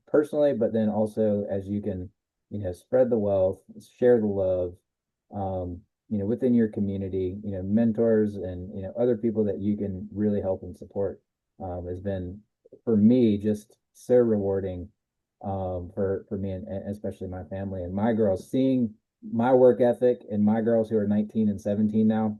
personally, but then also as you can spread the wealth, share the love, within your community, mentors and other people that you can really help and support, has been for me just so rewarding, for me and especially my family and my girls, seeing my work ethic and my girls who are 19 and 17 now,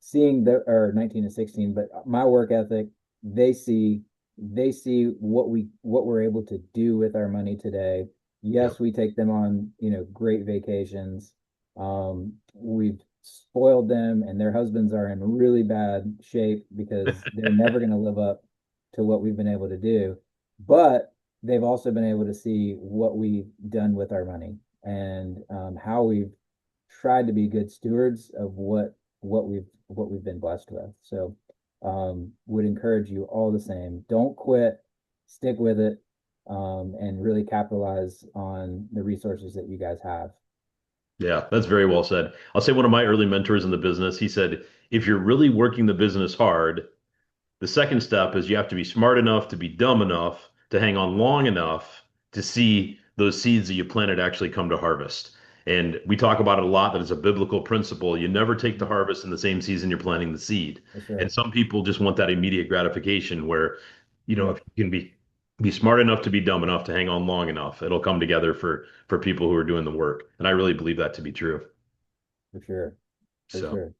seeing the or 19 and 16, but my work ethic, they see they see what we're able to do with our money today. Yep. Yes, we take them on, great vacations. We've spoiled them, and their husbands are in really bad shape because they're never going to live up to what we've been able to do. But they've also been able to see what we've done with our money, and how we've tried to be good stewards of what we've been blessed with. So, would encourage you all the same. Don't quit, stick with it, and really capitalize on the resources that you guys have. Yeah, that's very well said. I'll say one of my early mentors in the business, he said, if you're really working the business hard, the second step is you have to be smart enough to be dumb enough to hang on long enough to see those seeds that you planted actually come to harvest. And we talk about it a lot that it's a biblical principle. You never take the harvest in the same season you're planting the seed. That's And right. some people just want that immediate gratification where, Yeah, if you can be smart enough to be dumb enough to hang on long enough, it'll come together for people who are doing the work. And I really believe that to be true. for sure. For So. sure.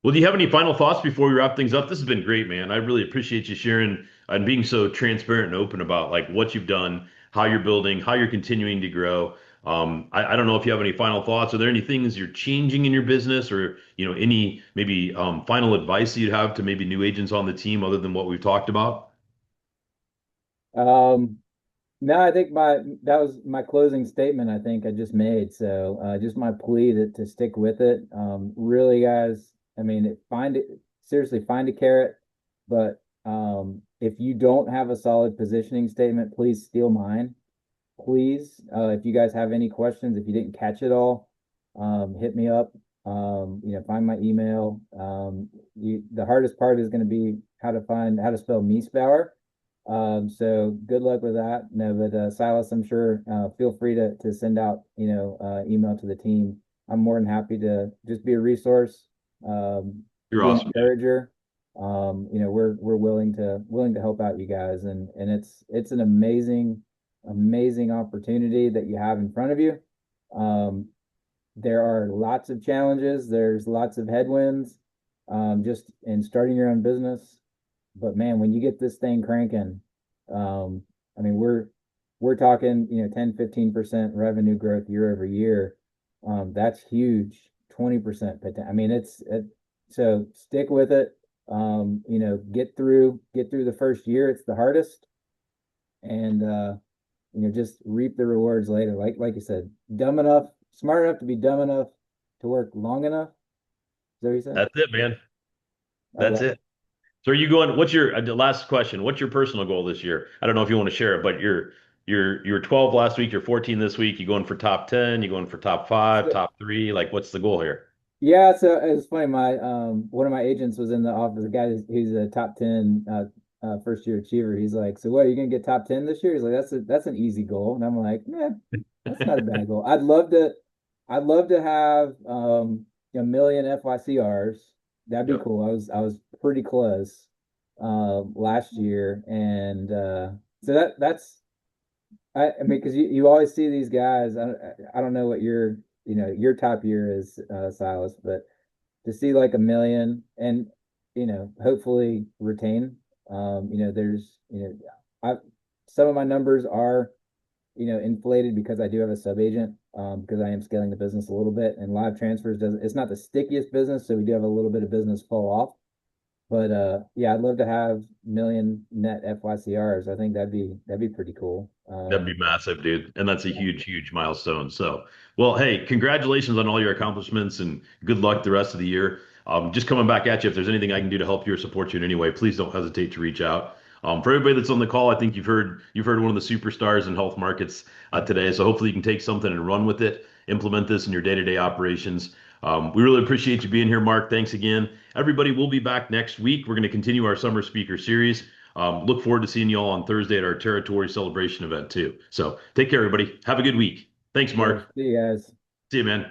Well, do you have any final thoughts before we wrap things up? This has been great, man. I really appreciate you sharing and being so transparent and open about like what you've done, how you're building, how you're continuing to grow. I don't know if you have any final thoughts. Are there any things you're changing in your business, or any maybe final advice that you'd have to maybe new agents on the team other than what we've talked about? Um, No, I think that was my closing statement. I think I just made. So just my plea to stick with it. Really, guys. I mean, find it seriously. Find a carrot, but if you don't have a solid positioning statement, please steal mine. Please, if you guys have any questions, if you didn't catch it all, hit me up. Find my email. The hardest part is going to be how to spell Miesbauer. So good luck with that. No, but Silas, I'm sure feel free to send out email to the team. I'm more than happy to just be a resource, You're be an awesome, dude. encourager. We're willing to help out you guys, and it's an amazing opportunity that you have in front of you. Um, there are lots of challenges. There's lots of headwinds, just in starting your own business. But man, when you get this thing cranking, I mean, we're talking, 10-15% revenue growth year over year. That's huge. 20%. I mean, so stick with it. Get through the first year. It's the hardest, and just reap the rewards later. Like you said, smart enough to be dumb enough to work long enough. Is that what you said? That's it, man. I That's love it. So are you going, what's your last question? What's your personal goal this year? I don't know if you want to share it, but you're 12 last week, you're 14 this week. You going for top 10, you going for top five, it. top three? Like what's the goal here? Yeah, so it's funny. My one of my agents was in the office. A guy who's a top 10 first year achiever. He's like, "So what, are you gonna get top 10 this year?" He's like, "That's an easy goal." And I'm like, "Yeah, that's not a bad goal. I'd love to have a million FYCRs. That'd be Yep. cool. I was pretty close last year, and so I mean, because you always see these guys. I don't know what your top year is, Silas, but to see like a million and hopefully retain. There's I some of my numbers are inflated because I do have a sub agent, because I am scaling the business a little bit, and live transfers does it's not the stickiest business, so we do have a little bit of business fall off. But yeah, I'd love to have million net FYCRs. I think that'd be pretty cool. That'd be massive, dude. And that's a Yeah. huge, huge milestone. So, well, hey, congratulations on all your accomplishments and good luck the rest of the year. Just coming back at you. If there's anything I can do to help you or support you in any way, please don't hesitate to reach out. For everybody that's on the call, I think you've heard one of the superstars in health markets today. So hopefully you can take something and run with it, implement this in your day-to-day operations. We really appreciate you being here, Mark. Thanks again. Everybody, we'll be back next week. We're going to continue our summer speaker series. Look forward to seeing you all on Thursday at our territory celebration event too. So take care, everybody. Have a good week. Thanks, Yes, Mark. see you guys. See you, man.